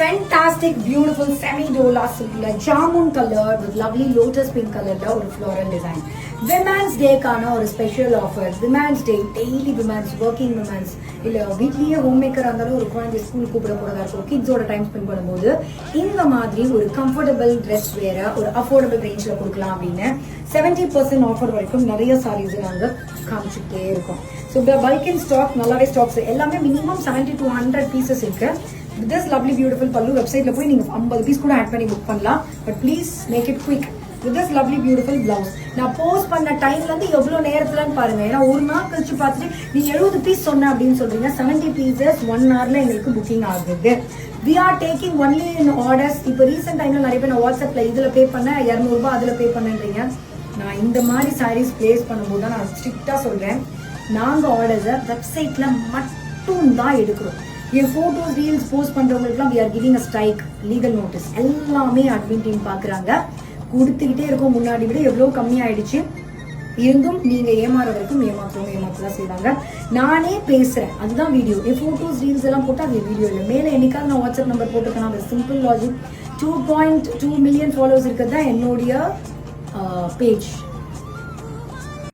fantastic, beautiful semi-dola silk, jamun color with lovely lotus pink color or floral design. Women's Day கான ஒரு special offer. Women's Day daily women's working women's இல்ல வீட்லயே home மேக்கரா இருந்தாலும் ஒரு குழந்தை school கூப்பிட போறதா இருக்கும், கிட்ஸோட டைம் ஸ்பெண்ட் பண்ணும்போது இந்த மாதிரி ஒரு கம்ஃபர்டபுள் ட்ரெஸ் வேற ஒரு அஃபோர்டபுள் ரேஞ்ச்ல கொடுக்கலாம் அப்படின்னு 70% ஆஃபர் வரைக்கும் நிறைய சாரீஸ் நாங்க காமிச்சுட்டே இருக்கோம். ஸோ பல்க் இன் ஸ்டாக் நல்லாவே ஸ்டாக்ஸ் எல்லாமே மினிமம் 70 to 100 பீசஸ் இருக்கு. This lovely beautiful pallu website la poi neenga 50 piece kuda add panni book pannalam, but please make it quick with this lovely beautiful blouse. Na post panna time la evlo nerathula nu paarenga, ena oru naal kalichu paathite nee 70 piece sonna appdin solringa, 70 pieces 1 hour la engalukku booking agudhu. We are taking only in orders. ipo recent time la nariya pena WhatsApp la idhula pay panna 200 ரூபாய் adula pay pannandringa. நான் இந்த மாதிரி sarees place பண்ணும்போது நான் ஸ்ட்ரிக்ட்டா சொல்றேன், நாங்க orders வெப்சைட்ல மட்டும் தான் எடுக்கிறோம். என் ஃபோட்டோஸ் ரீல்ஸ் போஸ்ட் பண்றவங்களுக்குலாம் we are giving a strike legal notice எல்லாமே அட்மின் டீம் பாக்குறாங்க. கொடுத்துக்கிட்டே இருக்கோம், முன்னாடி விட எவ்வளோ கம்மியாயிடுச்சு. இருந்தும் நீங்க ஏமாற வரைக்கும் ஏமாற்றதான் செய்வாங்க. நானே பேசுறேன், அதுதான் வீடியோ. என் ஃபோட்டோஸ் ரீல்ஸ் எல்லாம் போட்டு அது வீடியோ இல்லை. மேலே என்னைக்காவது நான் வாட்ஸ்அப் நம்பர் போட்டுக்கணும், அது சிம்பிள் லாஜிக். 2.2 மில்லியன் ஃபாலோவர்ஸ் இருக்கிறது தான் என்னுடைய பேஜ்.